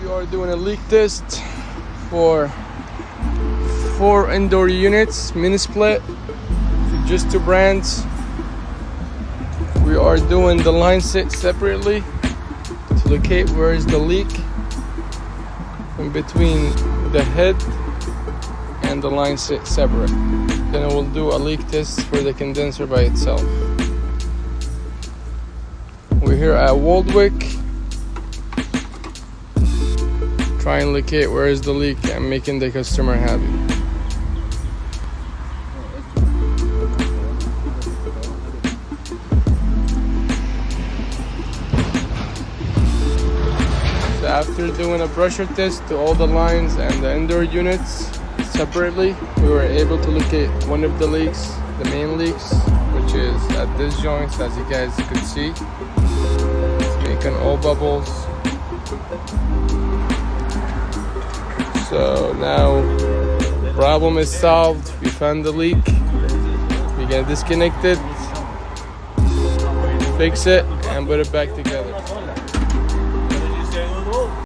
We are doing a leak test for 4 indoor units, mini split, just 2 brands. We are doing the line set separately to locate where is the leak in between the head and the line set separate. Then I will do a leak test for the condenser by itself. We're here at Waldwick, trying to locate where is the leak and making the customer happy. So after doing a pressure test to all the lines and the indoor units separately, we were able to locate one of the leaks, the main leaks, which is at this joint, as you guys could see. It's making all bubbles. So now problem is solved. We found the leak. We're gonna disconnect it, fix it, and put it back together.